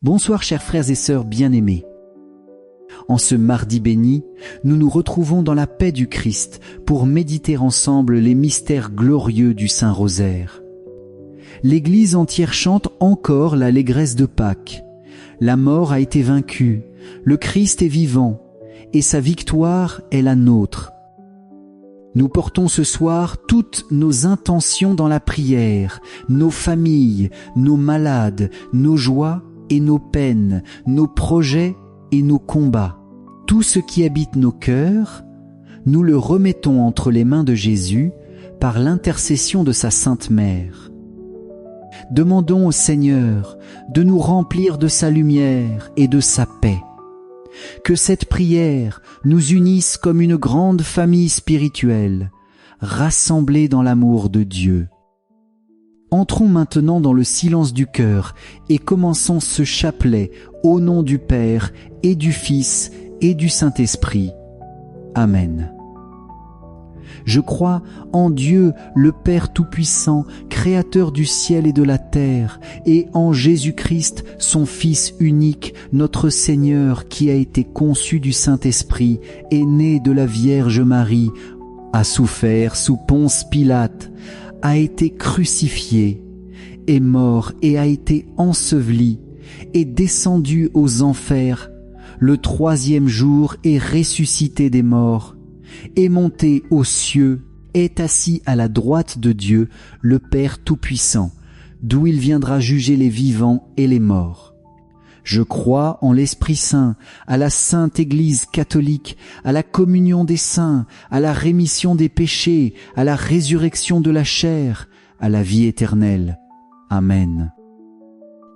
Bonsoir chers frères et sœurs bien-aimés. En ce mardi béni, nous nous retrouvons dans la paix du Christ pour méditer ensemble les mystères glorieux du Saint-Rosaire. L'Église entière chante encore l'allégresse de Pâques. La mort a été vaincue, le Christ est vivant, et sa victoire est la nôtre. Nous portons ce soir toutes nos intentions dans la prière, nos familles, nos malades, nos joies et nos peines, nos projets et nos combats. Tout ce qui habite nos cœurs, nous le remettons entre les mains de Jésus par l'intercession de sa Sainte Mère. Demandons au Seigneur de nous remplir de sa lumière et de sa paix. Que cette prière nous unisse comme une grande famille spirituelle, rassemblée dans l'amour de Dieu. Entrons maintenant dans le silence du cœur et commençons ce chapelet au nom du Père et du Fils et du Saint-Esprit. Amen. Je crois en Dieu, le Père Tout-Puissant, Créateur du ciel et de la terre, et en Jésus-Christ, son Fils unique, notre Seigneur, qui a été conçu du Saint-Esprit, est né de la Vierge Marie, a souffert sous Ponce Pilate, a été crucifié, est mort et a été enseveli, est descendu aux enfers, le troisième jour est ressuscité des morts, est monté aux cieux, est assis à la droite de Dieu, le Père Tout-Puissant, d'où il viendra juger les vivants et les morts. Je crois en l'Esprit Saint, à la Sainte Église catholique, à la communion des saints, à la rémission des péchés, à la résurrection de la chair, à la vie éternelle. Amen.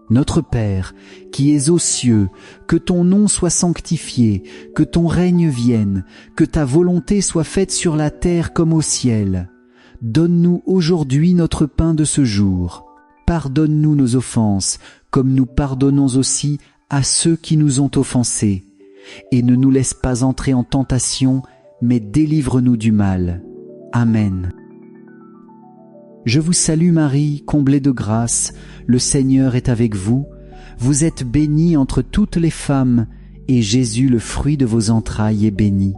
Notre Père, qui es aux cieux, que ton nom soit sanctifié, que ton règne vienne, que ta volonté soit faite sur la terre comme au ciel. Donne-nous aujourd'hui notre pain de ce jour. Pardonne-nous nos offenses, comme nous pardonnons aussi à ceux qui nous ont offensés. Et ne nous laisse pas entrer en tentation, mais délivre-nous du mal. Amen. Je vous salue Marie, comblée de grâce, le Seigneur est avec vous. Vous êtes bénie entre toutes les femmes, et Jésus, le fruit de vos entrailles, est béni.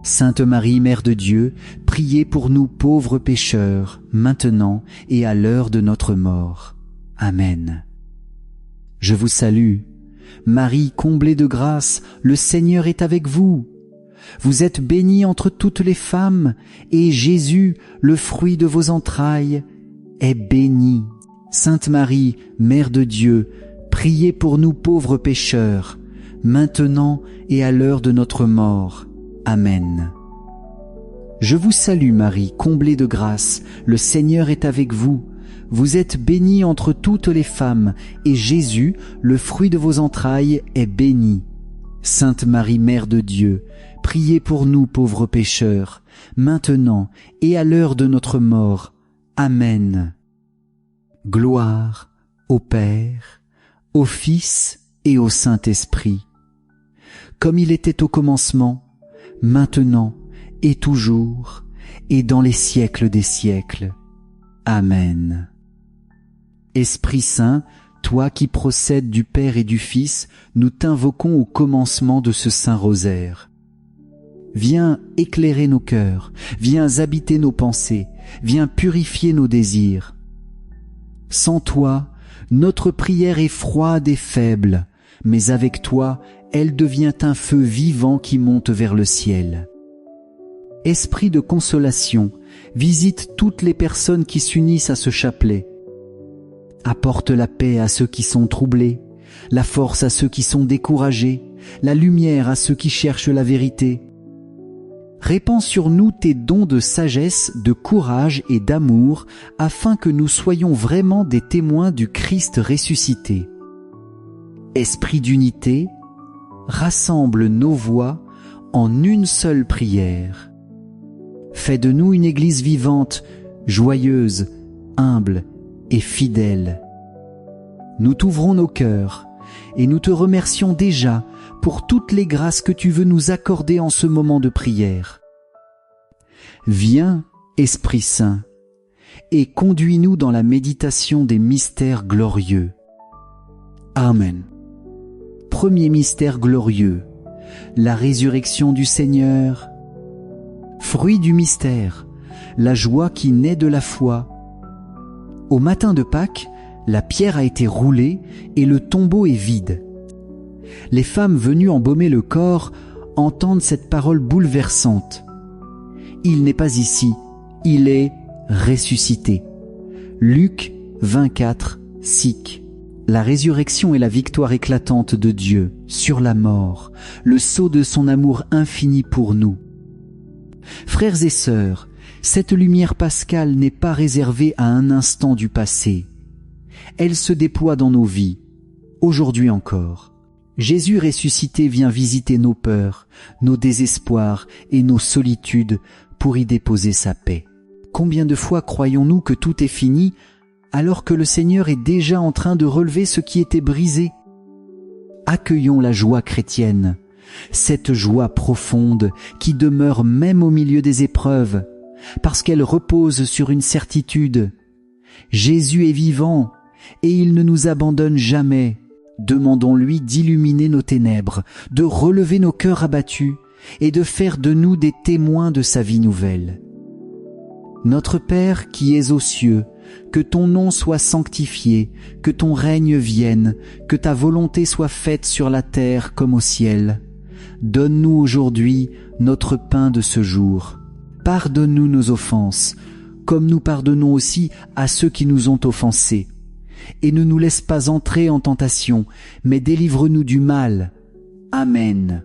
Sainte Marie, Mère de Dieu, priez pour nous pauvres pécheurs, maintenant et à l'heure de notre mort. Amen. Je vous salue, Marie, comblée de grâce, le Seigneur est avec vous. Vous êtes bénie entre toutes les femmes, et Jésus, le fruit de vos entrailles, est béni. Sainte Marie, Mère de Dieu, priez pour nous pauvres pécheurs, maintenant et à l'heure de notre mort. Amen. Je vous salue Marie, comblée de grâce, le Seigneur est avec vous. Vous êtes bénie entre toutes les femmes, et Jésus, le fruit de vos entrailles, est béni. Sainte Marie, Mère de Dieu, priez pour nous pauvres pécheurs, maintenant et à l'heure de notre mort. Amen. Gloire au Père, au Fils et au Saint-Esprit, comme il était au commencement, maintenant et toujours, et dans les siècles des siècles. Amen. Esprit Saint, toi qui procèdes du Père et du Fils, nous t'invoquons au commencement de ce Saint Rosaire. Viens éclairer nos cœurs, viens habiter nos pensées, viens purifier nos désirs. Sans toi, notre prière est froide et faible, mais avec toi, elle devient un feu vivant qui monte vers le ciel. Esprit de consolation, visite toutes les personnes qui s'unissent à ce chapelet. Apporte la paix à ceux qui sont troublés, la force à ceux qui sont découragés, la lumière à ceux qui cherchent la vérité. Répands sur nous tes dons de sagesse, de courage et d'amour, afin que nous soyons vraiment des témoins du Christ ressuscité. Esprit d'unité, rassemble nos voix en une seule prière. Fais de nous une Église vivante, joyeuse, humble et fidèle. Nous t'ouvrons nos cœurs et nous te remercions déjà pour toutes les grâces que tu veux nous accorder en ce moment de prière. Viens, Esprit Saint, et conduis-nous dans la méditation des mystères glorieux. Amen. premier mystère glorieux, la résurrection du Seigneur. Fruit du mystère, la joie qui naît de la foi. Au matin de Pâques, la pierre a été roulée et le tombeau est vide. Les femmes venues embaumer le corps entendent cette parole bouleversante. Il n'est pas ici, il est ressuscité. Luc 24, Sic. La résurrection est la victoire éclatante de Dieu sur la mort, le sceau de son amour infini pour nous. Frères et sœurs, cette lumière pascale n'est pas réservée à un instant du passé. Elle se déploie dans nos vies, aujourd'hui encore. Jésus ressuscité vient visiter nos peurs, nos désespoirs et nos solitudes pour y déposer sa paix. Combien de fois croyons-nous que tout est fini alors que le Seigneur est déjà en train de relever ce qui était brisé? Accueillons la joie chrétienne, cette joie profonde qui demeure même au milieu des épreuves, parce qu'elle repose sur une certitude. Jésus est vivant et il ne nous abandonne jamais. Demandons-lui d'illuminer nos ténèbres, de relever nos cœurs abattus et de faire de nous des témoins de sa vie nouvelle. Notre Père qui es aux cieux, que ton nom soit sanctifié, que ton règne vienne, que ta volonté soit faite sur la terre comme au ciel. Donne-nous aujourd'hui notre pain de ce jour. Pardonne-nous nos offenses, comme nous pardonnons aussi à ceux qui nous ont offensés. Et ne nous laisse pas entrer en tentation, mais délivre-nous du mal. Amen.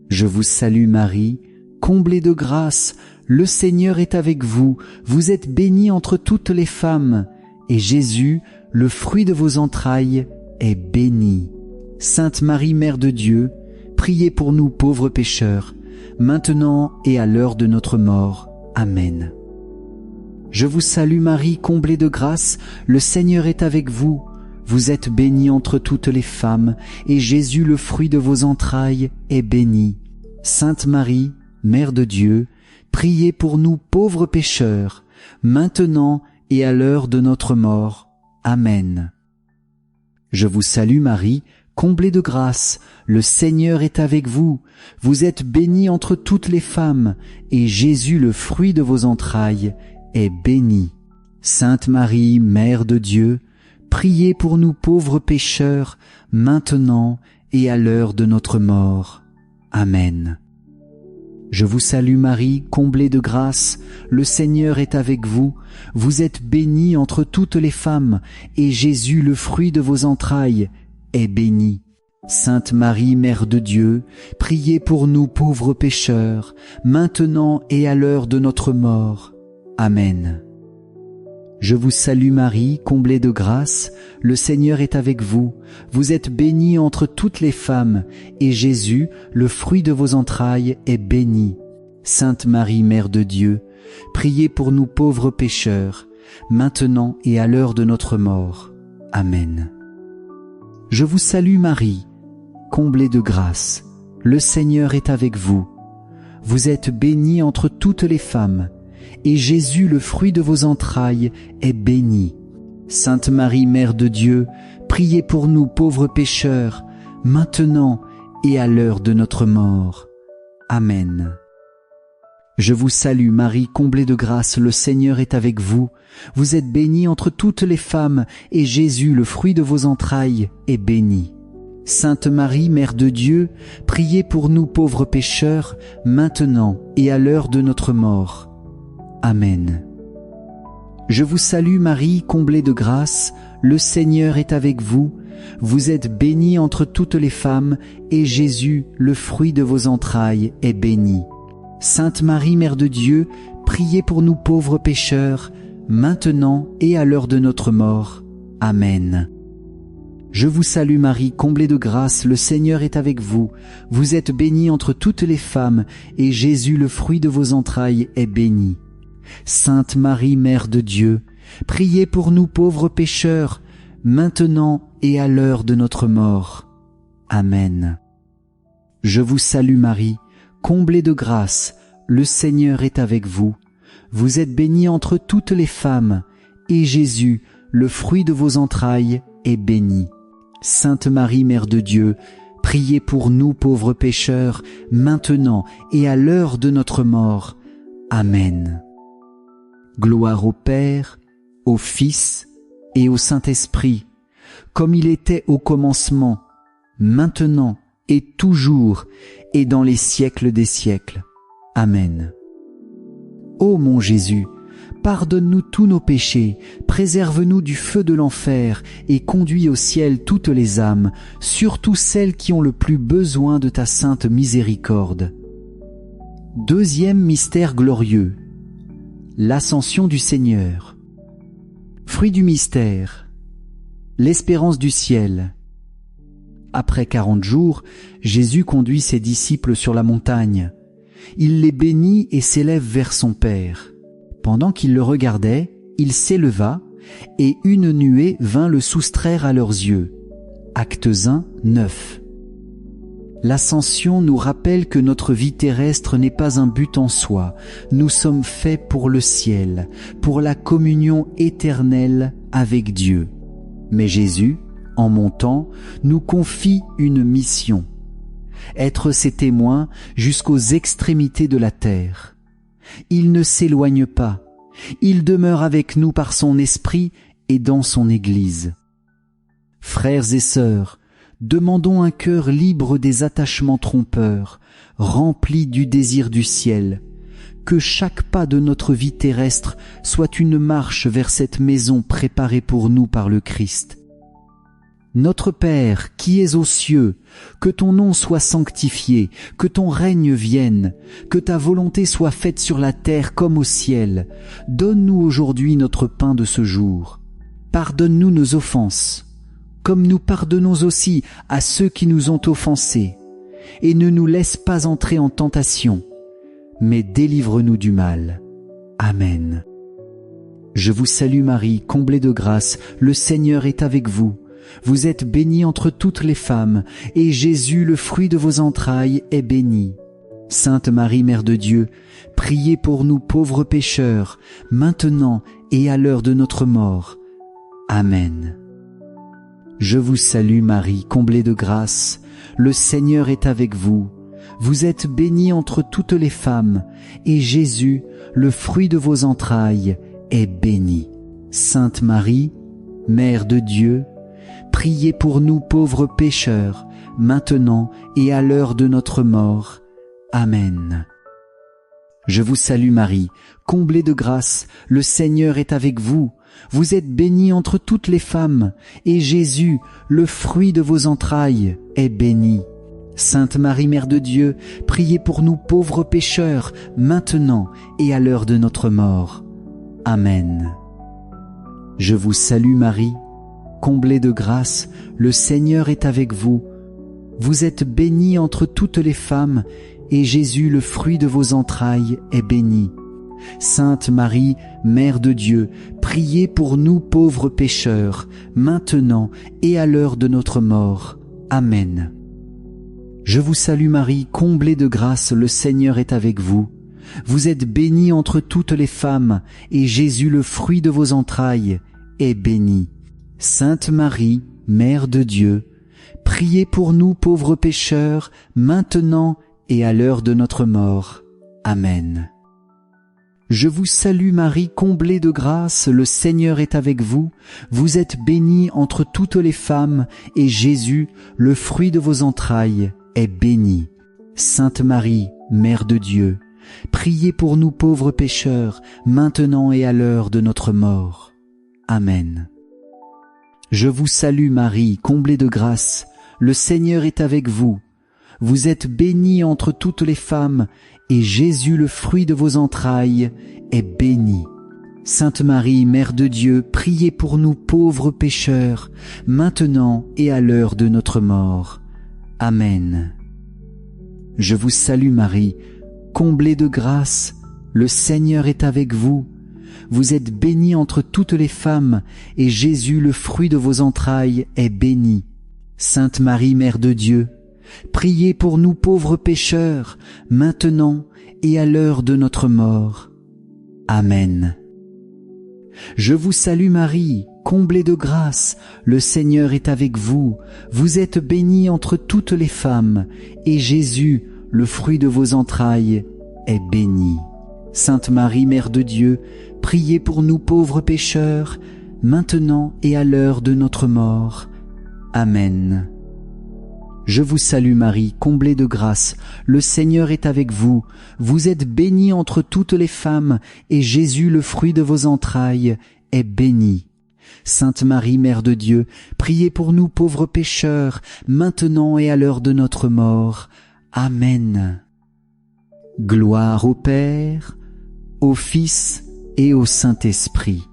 Je vous salue Marie, comblée de grâce, le Seigneur est avec vous, vous êtes bénie entre toutes les femmes, et Jésus, le fruit de vos entrailles, est béni. Sainte Marie, Mère de Dieu, priez pour nous pauvres pécheurs, maintenant et à l'heure de notre mort. Amen. Je vous salue Marie, comblée de grâce, le Seigneur est avec vous. Vous êtes bénie entre toutes les femmes, et Jésus, le fruit de vos entrailles, est béni. Sainte Marie, Mère de Dieu, priez pour nous pauvres pécheurs, maintenant et à l'heure de notre mort. Amen. Je vous salue Marie, comblée de grâce, le Seigneur est avec vous. Vous êtes bénie entre toutes les femmes, et Jésus, le fruit de vos entrailles, est béni. Sainte Marie, Mère de Dieu, priez pour nous pauvres pécheurs, maintenant et à l'heure de notre mort. Amen. Je vous salue Marie, comblée de grâce, le Seigneur est avec vous. Vous êtes bénie entre toutes les femmes, et Jésus, le fruit de vos entrailles, est béni. Sainte Marie, Mère de Dieu, priez pour nous pauvres pécheurs, maintenant et à l'heure de notre mort. Amen. Je vous salue Marie, comblée de grâce, le Seigneur est avec vous. Vous êtes bénie entre toutes les femmes, et Jésus, le fruit de vos entrailles, est béni. Sainte Marie, Mère de Dieu, priez pour nous pauvres pécheurs, maintenant et à l'heure de notre mort. Amen. Je vous salue Marie, comblée de grâce, le Seigneur est avec vous. Vous êtes bénie entre toutes les femmes, et Jésus, le fruit de vos entrailles, est béni. Sainte Marie, Mère de Dieu, priez pour nous pauvres pécheurs, maintenant et à l'heure de notre mort. Amen. Je vous salue Marie, comblée de grâce, le Seigneur est avec vous. Vous êtes bénie entre toutes les femmes, et Jésus, le fruit de vos entrailles, est béni. Sainte Marie, Mère de Dieu, priez pour nous pauvres pécheurs, maintenant et à l'heure de notre mort. Amen. Je vous salue Marie, comblée de grâce, le Seigneur est avec vous. Vous êtes bénie entre toutes les femmes, et Jésus, le fruit de vos entrailles, est béni. Sainte Marie, Mère de Dieu, priez pour nous pauvres pécheurs, maintenant et à l'heure de notre mort. Amen. Je vous salue Marie, comblée de grâce, le Seigneur est avec vous. Vous êtes bénie entre toutes les femmes, et Jésus, le fruit de vos entrailles, est béni. Sainte Marie, Mère de Dieu, priez pour nous pauvres pécheurs, maintenant et à l'heure de notre mort. Amen. Je vous salue Marie, comblée de grâce, le Seigneur est avec vous. Vous êtes bénie entre toutes les femmes, et Jésus, le fruit de vos entrailles, est béni. Sainte Marie, Mère de Dieu, priez pour nous pauvres pécheurs, maintenant et à l'heure de notre mort. Amen. Gloire au Père, au Fils et au Saint-Esprit, comme il était au commencement, maintenant et toujours, et dans les siècles des siècles. Amen. Ô mon Jésus, pardonne-nous tous nos péchés, préserve-nous du feu de l'enfer et conduis au ciel toutes les âmes, surtout celles qui ont le plus besoin de ta sainte miséricorde. Deuxième mystère glorieux, l'ascension du Seigneur. Fruit du mystère, l'espérance du ciel. Après 40 jours, Jésus conduit ses disciples sur la montagne. Il les bénit et s'élève vers son Père. Pendant qu'il le regardait, il s'éleva, et une nuée vint le soustraire à leurs yeux. Actes 1, 9. L'ascension nous rappelle que notre vie terrestre n'est pas un but en soi. Nous sommes faits pour le ciel, pour la communion éternelle avec Dieu. Mais Jésus, en montant, nous confie une mission. Être ses témoins jusqu'aux extrémités de la terre. Il ne s'éloigne pas, il demeure avec nous par son esprit et dans son Église. Frères et sœurs, demandons un cœur libre des attachements trompeurs, rempli du désir du ciel, que chaque pas de notre vie terrestre soit une marche vers cette maison préparée pour nous par le Christ. Notre Père, qui es aux cieux, que ton nom soit sanctifié, que ton règne vienne, que ta volonté soit faite sur la terre comme au ciel. Donne-nous aujourd'hui notre pain de ce jour. Pardonne-nous nos offenses, comme nous pardonnons aussi à ceux qui nous ont offensés. Et ne nous laisse pas entrer en tentation, mais délivre-nous du mal. Amen. Je vous salue Marie, comblée de grâce, le Seigneur est avec vous. Vous êtes bénie entre toutes les femmes, et Jésus, le fruit de vos entrailles, est béni. Sainte Marie, Mère de Dieu, priez pour nous pauvres pécheurs, maintenant et à l'heure de notre mort. Amen. Je vous salue Marie, comblée de grâce, le Seigneur est avec vous. Vous êtes bénie entre toutes les femmes, et Jésus, le fruit de vos entrailles, est béni. Sainte Marie, Mère de Dieu, priez pour nous pauvres pécheurs, maintenant et à l'heure de notre mort. Amen. Je vous salue Marie, comblée de grâce, le Seigneur est avec vous. Vous êtes bénie entre toutes les femmes, et Jésus, le fruit de vos entrailles, est béni. Sainte Marie, Mère de Dieu, priez pour nous pauvres pécheurs, maintenant et à l'heure de notre mort. Amen. Je vous salue Marie, comblée de grâce, le Seigneur est avec vous. Vous êtes bénie entre toutes les femmes, et Jésus, le fruit de vos entrailles, est béni. Sainte Marie, Mère de Dieu, priez pour nous pauvres pécheurs, maintenant et à l'heure de notre mort. Amen. Je vous salue Marie, comblée de grâce, le Seigneur est avec vous. Vous êtes bénie entre toutes les femmes, et Jésus, le fruit de vos entrailles, est béni. Sainte Marie, Mère de Dieu, priez pour nous pauvres pécheurs, maintenant et à l'heure de notre mort. Amen. Je vous salue Marie, comblée de grâce, le Seigneur est avec vous. Vous êtes bénie entre toutes les femmes, et Jésus, le fruit de vos entrailles, est béni. Sainte Marie, Mère de Dieu, priez pour nous pauvres pécheurs, maintenant et à l'heure de notre mort. Amen. Je vous salue Marie, comblée de grâce, le Seigneur est avec vous. Vous êtes bénie entre toutes les femmes, et Jésus, le fruit de vos entrailles, est béni. Sainte Marie, Mère de Dieu, priez pour nous pauvres pécheurs, maintenant et à l'heure de notre mort. Amen. Je vous salue Marie, comblée de grâce, le Seigneur est avec vous. Vous êtes bénie entre toutes les femmes, et Jésus, le fruit de vos entrailles, est béni. Sainte Marie, Mère de Dieu, priez pour nous pauvres pécheurs, maintenant et à l'heure de notre mort. Amen. Je vous salue Marie, comblée de grâce, le Seigneur est avec vous. Vous êtes bénie entre toutes les femmes, et Jésus, le fruit de vos entrailles, est béni. Sainte Marie, Mère de Dieu, priez pour nous pauvres pécheurs, maintenant et à l'heure de notre mort. Amen. Je vous salue Marie, comblée de grâce, le Seigneur est avec vous. Vous êtes bénie entre toutes les femmes, et Jésus, le fruit de vos entrailles, est béni. Sainte Marie, Mère de Dieu, priez pour nous pauvres pécheurs, maintenant et à l'heure de notre mort. Amen. Gloire au Père, au Fils et au Saint-Esprit,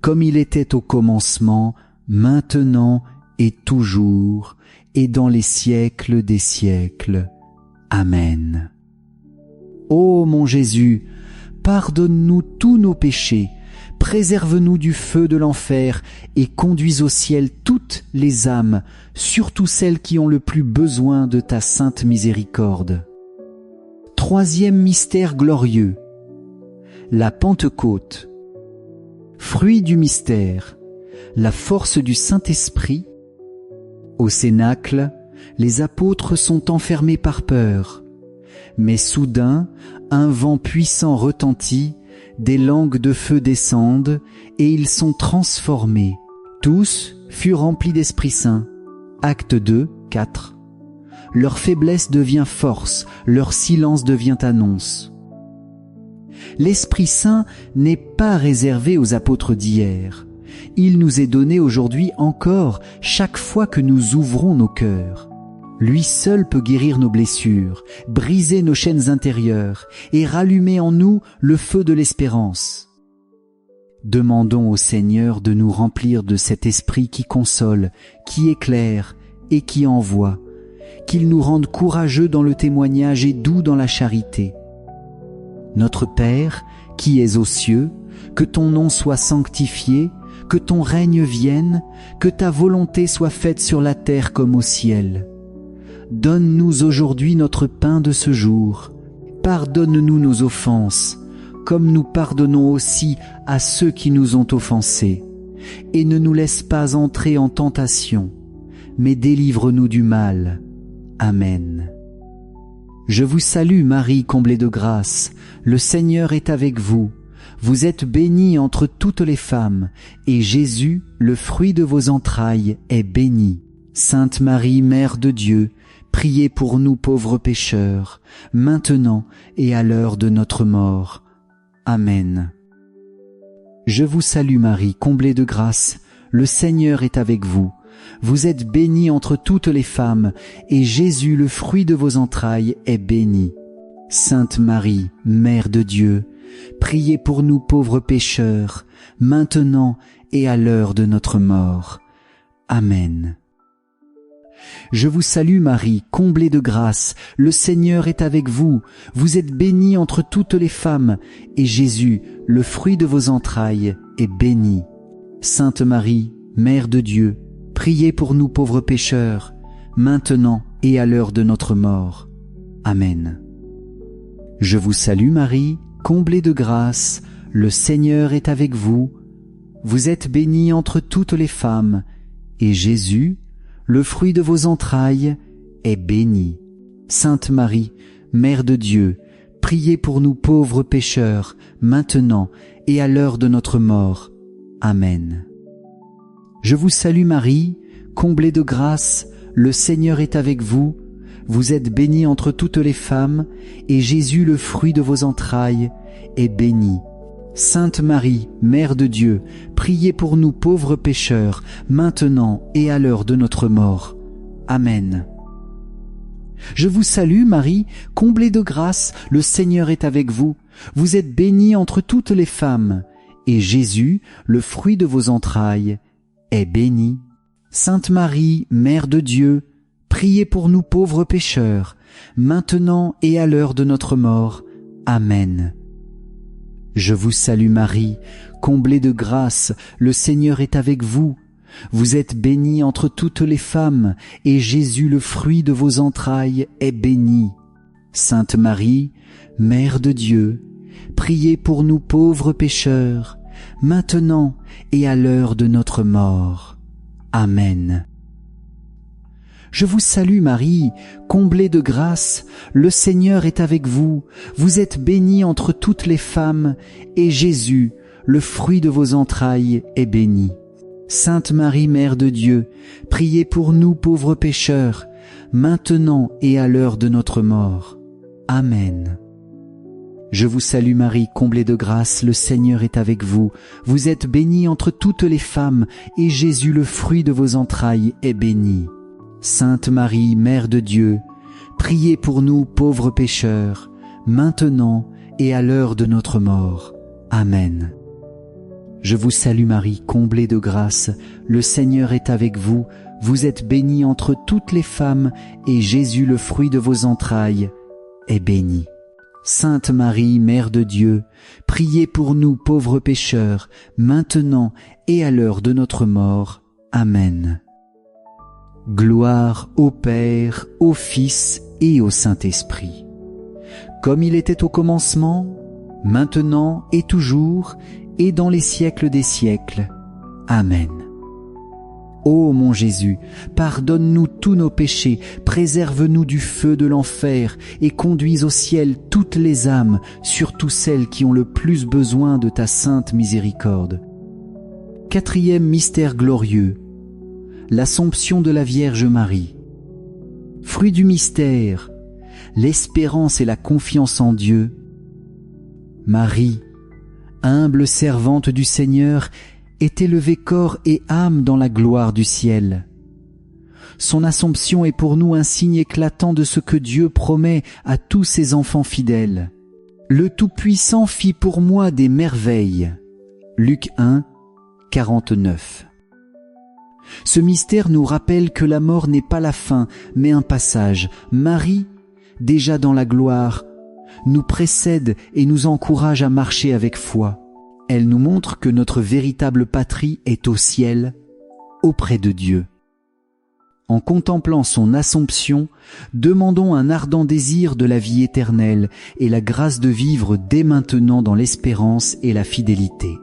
comme il était au commencement, maintenant et toujours, et dans les siècles des siècles. Amen. Ô mon Jésus, pardonne-nous tous nos péchés, préserve-nous du feu de l'enfer et conduis au ciel toutes les âmes, surtout celles qui ont le plus besoin de ta sainte miséricorde. Troisième mystère glorieux, la Pentecôte. Fruit du mystère, la force du Saint-Esprit. Au cénacle, les apôtres sont enfermés par peur. Mais soudain, un vent puissant retentit, des langues de feu descendent, et ils sont transformés. Tous furent remplis d'Esprit Saint. Acte 2, 4. Leur faiblesse devient force, leur silence devient annonce. L'Esprit Saint n'est pas réservé aux apôtres d'hier. Il nous est donné aujourd'hui encore chaque fois que nous ouvrons nos cœurs. Lui seul peut guérir nos blessures, briser nos chaînes intérieures et rallumer en nous le feu de l'espérance. Demandons au Seigneur de nous remplir de cet esprit qui console, qui éclaire et qui envoie, qu'il nous rende courageux dans le témoignage et doux dans la charité. Notre Père, qui es aux cieux, que ton nom soit sanctifié, que ton règne vienne, que ta volonté soit faite sur la terre comme au ciel. Donne-nous aujourd'hui notre pain de ce jour. Pardonne-nous nos offenses, comme nous pardonnons aussi à ceux qui nous ont offensés. Et ne nous laisse pas entrer en tentation, mais délivre-nous du mal. Amen. Je vous salue Marie, comblée de grâce, le Seigneur est avec vous. Vous êtes bénie entre toutes les femmes, et Jésus, le fruit de vos entrailles, est béni. Sainte Marie, Mère de Dieu, priez pour nous pauvres pécheurs, maintenant et à l'heure de notre mort. Amen. Je vous salue Marie, comblée de grâce, le Seigneur est avec vous. Vous êtes bénie entre toutes les femmes, et Jésus, le fruit de vos entrailles, est béni. Sainte Marie, Mère de Dieu, priez pour nous pauvres pécheurs, maintenant et à l'heure de notre mort. Amen. Je vous salue Marie, comblée de grâce, le Seigneur est avec vous. Vous êtes bénie entre toutes les femmes, et Jésus, le fruit de vos entrailles, est béni. Sainte Marie, Mère de Dieu, priez pour nous pauvres pécheurs, maintenant et à l'heure de notre mort. Amen. Je vous salue Marie, comblée de grâce, le Seigneur est avec vous. Vous êtes bénie entre toutes les femmes, et Jésus, le fruit de vos entrailles, est béni. Sainte Marie, Mère de Dieu, priez pour nous pauvres pécheurs, maintenant et à l'heure de notre mort. Amen. Je vous salue Marie, comblée de grâce, le Seigneur est avec vous. Vous êtes bénie entre toutes les femmes, et Jésus, le fruit de vos entrailles, est béni. Sainte Marie, Mère de Dieu, priez pour nous pauvres pécheurs, maintenant et à l'heure de notre mort. Amen. Je vous salue Marie, comblée de grâce, le Seigneur est avec vous. Vous êtes bénie entre toutes les femmes, et Jésus, le fruit de vos entrailles, est béni. Sainte Marie, Mère de Dieu, priez pour nous pauvres pécheurs, maintenant et à l'heure de notre mort. Amen. Je vous salue Marie, comblée de grâce, le Seigneur est avec vous. Vous êtes bénie entre toutes les femmes, et Jésus, le fruit de vos entrailles, est béni. Sainte Marie, Mère de Dieu, priez pour nous pauvres pécheurs, maintenant et à l'heure de notre mort. Amen. Je vous salue Marie, comblée de grâce, le Seigneur est avec vous. Vous êtes bénie entre toutes les femmes, et Jésus, le fruit de vos entrailles, est béni. Sainte Marie, Mère de Dieu, priez pour nous pauvres pécheurs, maintenant et à l'heure de notre mort. Amen. Je vous salue Marie, comblée de grâce, le Seigneur est avec vous. Vous êtes bénie entre toutes les femmes, et Jésus, le fruit de vos entrailles, est béni. Sainte Marie, Mère de Dieu, priez pour nous pauvres pécheurs, maintenant et à l'heure de notre mort. Amen. Je vous salue Marie, comblée de grâce, le Seigneur est avec vous. Vous êtes bénie entre toutes les femmes, et Jésus, le fruit de vos entrailles, est béni. Sainte Marie, Mère de Dieu, priez pour nous pauvres pécheurs, maintenant et à l'heure de notre mort. Amen. Gloire au Père, au Fils et au Saint-Esprit, comme il était au commencement, maintenant et toujours, et dans les siècles des siècles. Amen. Ô mon Jésus, pardonne-nous tous nos péchés, préserve-nous du feu de l'enfer et conduis au ciel toutes les âmes, surtout celles qui ont le plus besoin de ta sainte miséricorde. Quatrième mystère glorieux, l'Assomption de la Vierge Marie. Fruit du mystère, l'espérance et la confiance en Dieu. Marie, humble servante du Seigneur, est élevée corps et âme dans la gloire du ciel. Son Assomption est pour nous un signe éclatant de ce que Dieu promet à tous ses enfants fidèles. Le Tout-Puissant fit pour moi des merveilles. Luc 1, 49. Ce mystère nous rappelle que la mort n'est pas la fin, mais un passage. Marie, déjà dans la gloire, nous précède et nous encourage à marcher avec foi. Elle nous montre que notre véritable patrie est au ciel, auprès de Dieu. En contemplant son Assomption, demandons un ardent désir de la vie éternelle et la grâce de vivre dès maintenant dans l'espérance et la fidélité.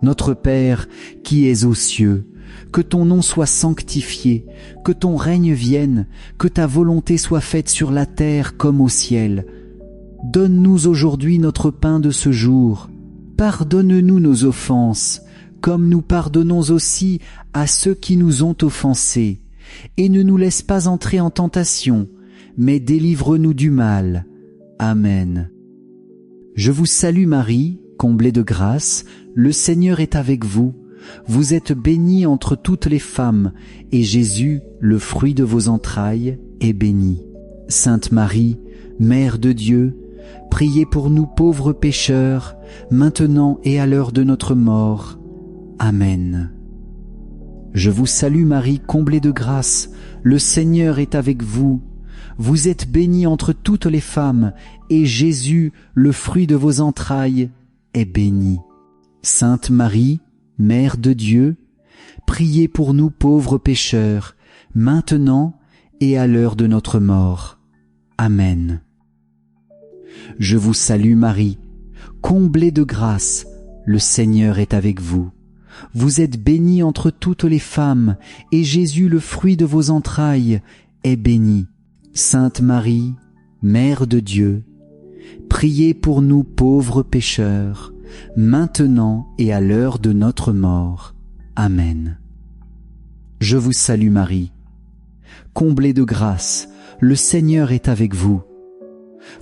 Notre Père, qui es aux cieux, que ton nom soit sanctifié, que ton règne vienne, que ta volonté soit faite sur la terre comme au ciel. Donne-nous aujourd'hui notre pain de ce jour. Pardonne-nous nos offenses, comme nous pardonnons aussi à ceux qui nous ont offensés. Et ne nous laisse pas entrer en tentation, mais délivre-nous du mal. Amen. Je vous salue Marie, comblée de grâce, le Seigneur est avec vous. Vous êtes bénie entre toutes les femmes, et Jésus, le fruit de vos entrailles, est béni. Sainte Marie, Mère de Dieu, priez pour nous pauvres pécheurs, maintenant et à l'heure de notre mort. Amen. Je vous salue Marie, comblée de grâce, le Seigneur est avec vous. Vous êtes bénie entre toutes les femmes, et Jésus, le fruit de vos entrailles, est béni. Sainte Marie, Mère de Dieu, priez pour nous pauvres pécheurs, maintenant et à l'heure de notre mort. Amen. Je vous salue Marie, comblée de grâce, le Seigneur est avec vous. Vous êtes bénie entre toutes les femmes, et Jésus, le fruit de vos entrailles, est béni. Sainte Marie, Mère de Dieu, priez pour nous pauvres pécheurs, maintenant et à l'heure de notre mort. Amen. Je vous salue Marie, comblée de grâce, le Seigneur est avec vous.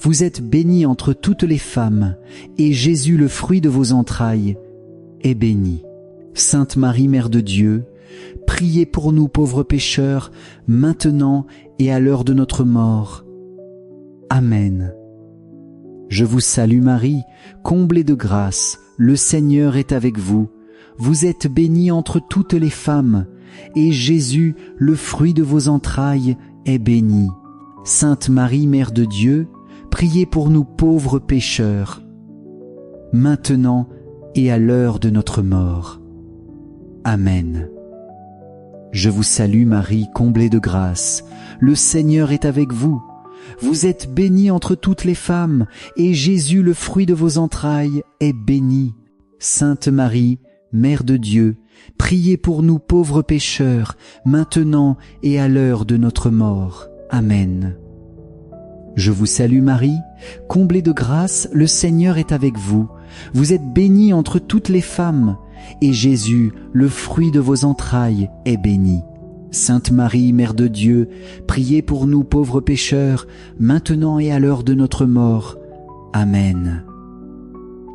Vous êtes bénie entre toutes les femmes, et Jésus, le fruit de vos entrailles, est béni. Sainte Marie, Mère de Dieu, priez pour nous pauvres pécheurs, maintenant et à l'heure de notre mort. Amen. Je vous salue Marie, comblée de grâce, le Seigneur est avec vous. Vous êtes bénie entre toutes les femmes, et Jésus, le fruit de vos entrailles, est béni. Sainte Marie, Mère de Dieu, priez pour nous pauvres pécheurs, maintenant et à l'heure de notre mort. Amen. Je vous salue Marie, comblée de grâce, le Seigneur est avec vous. Vous êtes bénie entre toutes les femmes, et Jésus, le fruit de vos entrailles, est béni. Sainte Marie, Mère de Dieu, priez pour nous pauvres pécheurs, maintenant et à l'heure de notre mort. Amen. Je vous salue Marie, comblée de grâce, le Seigneur est avec vous. Vous êtes bénie entre toutes les femmes, et Jésus, le fruit de vos entrailles, est béni. Sainte Marie, Mère de Dieu, priez pour nous pauvres pécheurs, maintenant et à l'heure de notre mort. Amen.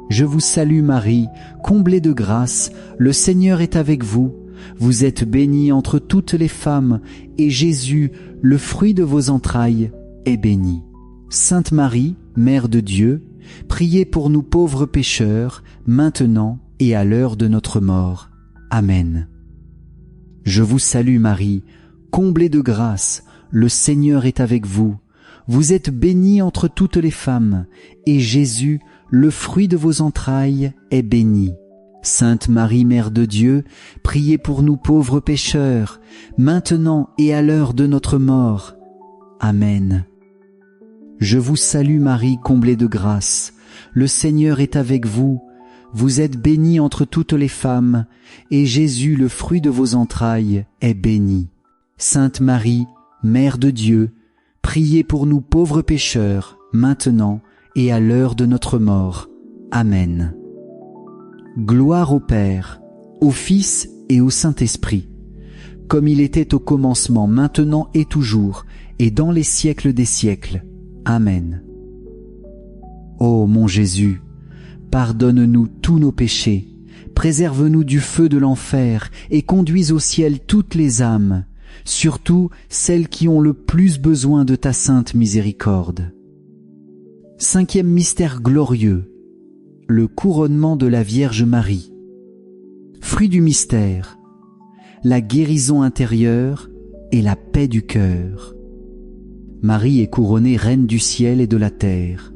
Je vous salue Marie, comblée de grâce, le Seigneur est avec vous. Vous êtes bénie entre toutes les femmes, et Jésus, le fruit de vos entrailles, est béni. Sainte Marie, Mère de Dieu, priez pour nous pauvres pécheurs, maintenant et à l'heure de notre mort. Amen. Je vous salue Marie, comblée de grâce, le Seigneur est avec vous. Vous êtes bénie entre toutes les femmes, et Jésus, le fruit de vos entrailles, est béni. Sainte Marie, Mère de Dieu, priez pour nous pauvres pécheurs, maintenant et à l'heure de notre mort. Amen. Je vous salue Marie, comblée de grâce. Le Seigneur est avec vous. Vous êtes bénie entre toutes les femmes, et Jésus, le fruit de vos entrailles, est béni. Sainte Marie, Mère de Dieu, priez pour nous pauvres pécheurs, maintenant et à l'heure de notre mort. Amen. Gloire au Père, au Fils et au Saint-Esprit, comme il était au commencement, maintenant et toujours, et dans les siècles des siècles. Amen. Ô mon Jésus, pardonne-nous tous nos péchés, préserve-nous du feu de l'enfer et conduis au ciel toutes les âmes, surtout celles qui ont le plus besoin de ta sainte miséricorde. Cinquième mystère glorieux, le couronnement de la Vierge Marie. Fruit du mystère, la guérison intérieure et la paix du cœur. Marie est couronnée reine du ciel et de la terre,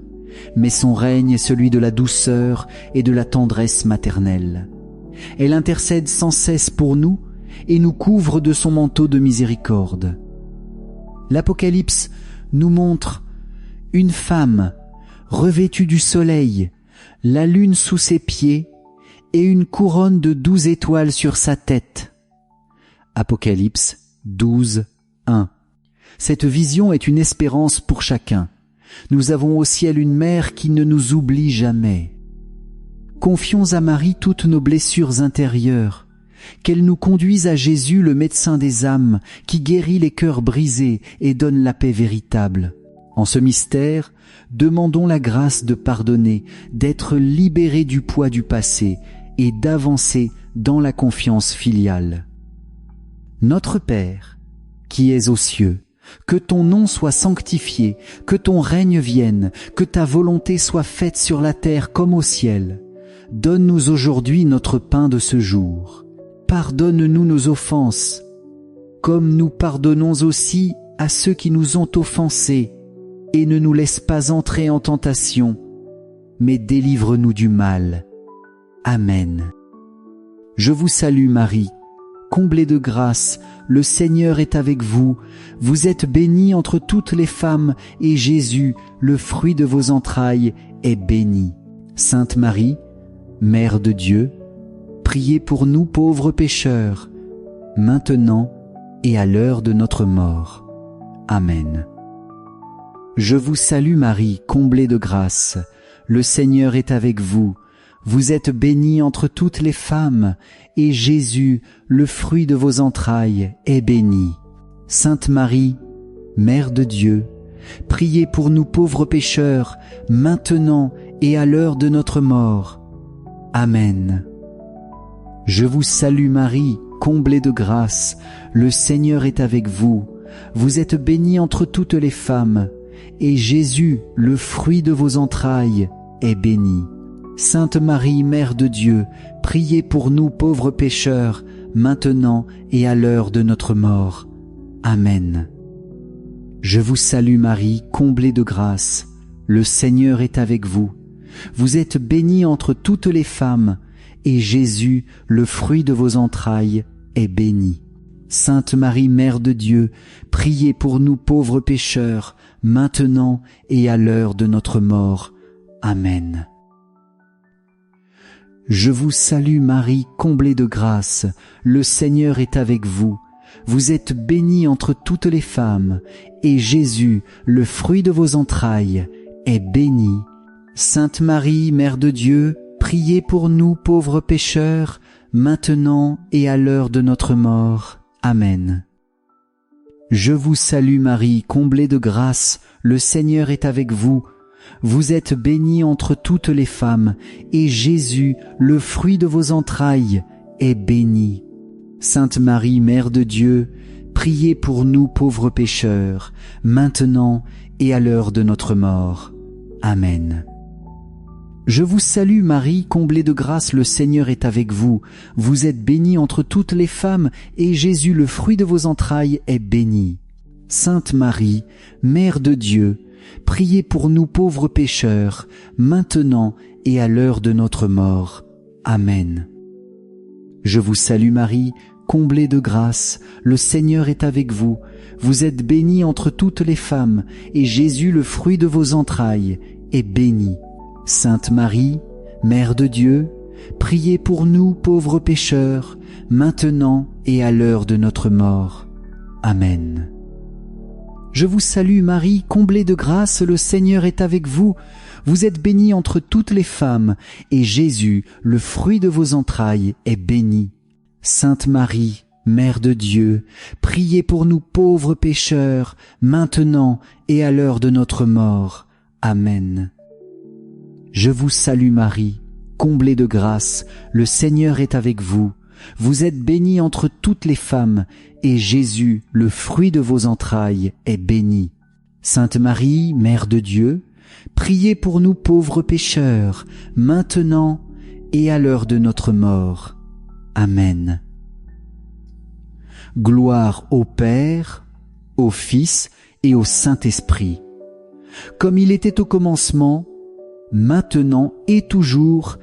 mais son règne est celui de la douceur et de la tendresse maternelle. Elle intercède sans cesse pour nous et nous couvre de son manteau de miséricorde. L'Apocalypse nous montre une femme revêtue du soleil, la lune sous ses pieds et une couronne de 12 étoiles sur sa tête. Apocalypse 12, 1. Cette vision est une espérance pour chacun. Nous avons au ciel une mère qui ne nous oublie jamais. Confions à Marie toutes nos blessures intérieures, qu'elle nous conduise à Jésus, le médecin des âmes, qui guérit les cœurs brisés et donne la paix véritable. En ce mystère, demandons la grâce de pardonner, d'être libérés du poids du passé et d'avancer dans la confiance filiale. Notre Père, qui es aux cieux, que ton nom soit sanctifié, que ton règne vienne, que ta volonté soit faite sur la terre comme au ciel. Donne-nous aujourd'hui notre pain de ce jour. Pardonne-nous nos offenses, comme nous pardonnons aussi à ceux qui nous ont offensés, et ne nous laisse pas entrer en tentation, mais délivre-nous du mal. Amen. Je vous salue Marie, comblée de grâce, le Seigneur est avec vous. Vous êtes bénie entre toutes les femmes, et Jésus, le fruit de vos entrailles, est béni. Sainte Marie, Mère de Dieu, priez pour nous pauvres pécheurs, maintenant et à l'heure de notre mort. Amen. Je vous salue Marie, comblée de grâce. Le Seigneur est avec vous. Vous êtes bénie entre toutes les femmes, et Jésus, le fruit de vos entrailles, est béni. Sainte Marie, Mère de Dieu, priez pour nous pauvres pécheurs, maintenant et à l'heure de notre mort. Amen. Je vous salue Marie, comblée de grâce. Le Seigneur est avec vous. Vous êtes bénie entre toutes les femmes, et Jésus, le fruit de vos entrailles, est béni. Sainte Marie, Mère de Dieu, priez pour nous pauvres pécheurs, maintenant et à l'heure de notre mort. Amen. Je vous salue Marie, comblée de grâce. Le Seigneur est avec vous. Vous êtes bénie entre toutes les femmes, et Jésus, le fruit de vos entrailles, est béni. Sainte Marie, Mère de Dieu, priez pour nous pauvres pécheurs, maintenant et à l'heure de notre mort. Amen. Je vous salue Marie, comblée de grâce, le Seigneur est avec vous. Vous êtes bénie entre toutes les femmes, et Jésus, le fruit de vos entrailles, est béni. Sainte Marie, Mère de Dieu, priez pour nous pauvres pécheurs, maintenant et à l'heure de notre mort. Amen. Je vous salue Marie, comblée de grâce, le Seigneur est avec vous. Vous êtes bénie entre toutes les femmes, et Jésus, le fruit de vos entrailles, est béni. Sainte Marie, Mère de Dieu, priez pour nous pauvres pécheurs, maintenant et à l'heure de notre mort. Amen. Je vous salue Marie, comblée de grâce, le Seigneur est avec vous. Vous êtes bénie entre toutes les femmes, et Jésus, le fruit de vos entrailles, est béni. Sainte Marie, Mère de Dieu, priez pour nous pauvres pécheurs, maintenant et à l'heure de notre mort. Amen. Je vous salue Marie, comblée de grâce, le Seigneur est avec vous. Vous êtes bénie entre toutes les femmes, et Jésus, le fruit de vos entrailles, est béni. Sainte Marie, Mère de Dieu, priez pour nous pauvres pécheurs, maintenant et à l'heure de notre mort. Amen. Je vous salue Marie, comblée de grâce, le Seigneur est avec vous. Vous êtes bénie entre toutes les femmes, et Jésus, le fruit de vos entrailles, est béni. Sainte Marie, Mère de Dieu, priez pour nous pauvres pécheurs, maintenant et à l'heure de notre mort. Amen. Je vous salue Marie, comblée de grâce, le Seigneur est avec vous. Vous êtes bénie entre toutes les femmes, et Jésus, le fruit de vos entrailles, est béni. Sainte Marie, Mère de Dieu, priez pour nous pauvres pécheurs, maintenant et à l'heure de notre mort. Amen. Gloire au Père, au Fils et au Saint-Esprit, comme il était au commencement, maintenant et toujours,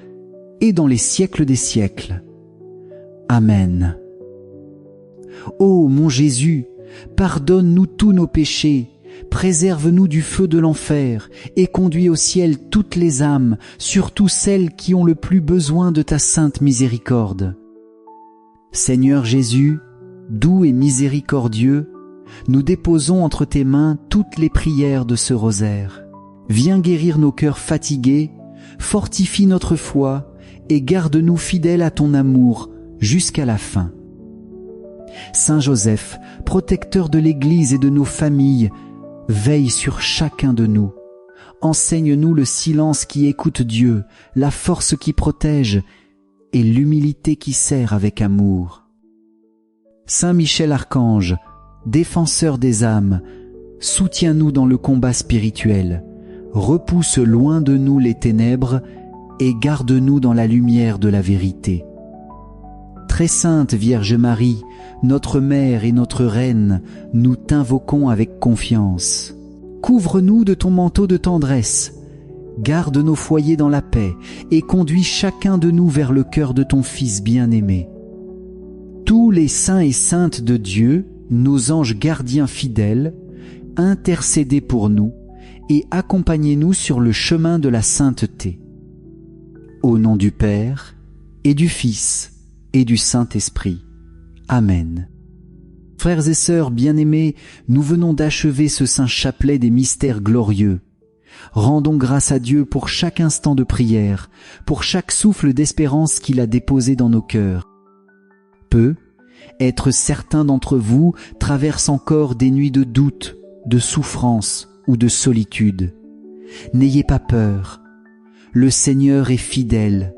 et dans les siècles des siècles. Amen. Ô mon Jésus, pardonne-nous tous nos péchés, préserve-nous du feu de l'enfer, et conduis au ciel toutes les âmes, surtout celles qui ont le plus besoin de ta sainte miséricorde. Seigneur Jésus, doux et miséricordieux, nous déposons entre tes mains toutes les prières de ce rosaire. Viens guérir nos cœurs fatigués, fortifie notre foi, et garde-nous fidèles à ton amour jusqu'à la fin. Saint Joseph, protecteur de l'Église et de nos familles, veille sur chacun de nous. Enseigne-nous le silence qui écoute Dieu, la force qui protège et l'humilité qui sert avec amour. Saint Michel Archange, défenseur des âmes, soutiens-nous dans le combat spirituel, repousse loin de nous les ténèbres et garde-nous dans la lumière de la vérité. Très sainte Vierge Marie, notre Mère et notre Reine, nous t'invoquons avec confiance. Couvre-nous de ton manteau de tendresse, garde nos foyers dans la paix et conduis chacun de nous vers le cœur de ton Fils bien-aimé. Tous les saints et saintes de Dieu, nos anges gardiens fidèles, intercédez pour nous et accompagnez-nous sur le chemin de la sainteté. Au nom du Père et du Fils et du Saint-Esprit. Amen. Frères et sœurs bien-aimés, nous venons d'achever ce saint chapelet des mystères glorieux. Rendons grâce à Dieu pour chaque instant de prière, pour chaque souffle d'espérance qu'il a déposé dans nos cœurs. Être certains d'entre vous traversent encore des nuits de doute, de souffrance ou de solitude. N'ayez pas peur. Le Seigneur est fidèle,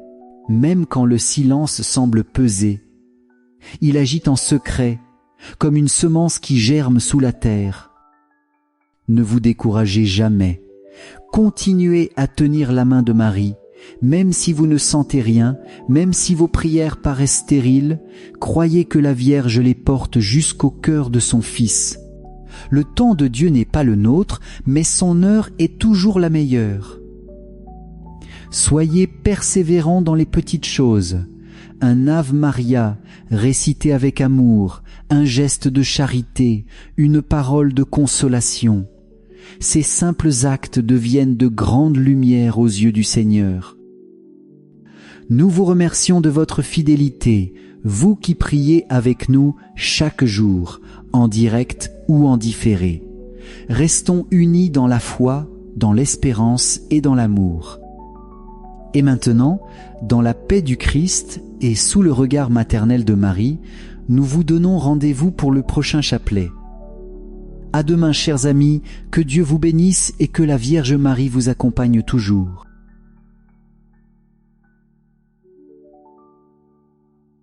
même quand le silence semble peser. Il agit en secret, comme une semence qui germe sous la terre. Ne vous découragez jamais. Continuez à tenir la main de Marie, même si vous ne sentez rien, même si vos prières paraissent stériles, croyez que la Vierge les porte jusqu'au cœur de son Fils. Le temps de Dieu n'est pas le nôtre, mais son heure est toujours la meilleure. Soyez persévérants dans les petites choses. Un Ave Maria récité avec amour, un geste de charité, une parole de consolation. Ces simples actes deviennent de grandes lumières aux yeux du Seigneur. Nous vous remercions de votre fidélité, vous qui priez avec nous chaque jour, en direct ou en différé. Restons unis dans la foi, dans l'espérance et dans l'amour. Et maintenant, dans la paix du Christ et sous le regard maternel de Marie, nous vous donnons rendez-vous pour le prochain chapelet. À demain, chers amis, que Dieu vous bénisse et que la Vierge Marie vous accompagne toujours.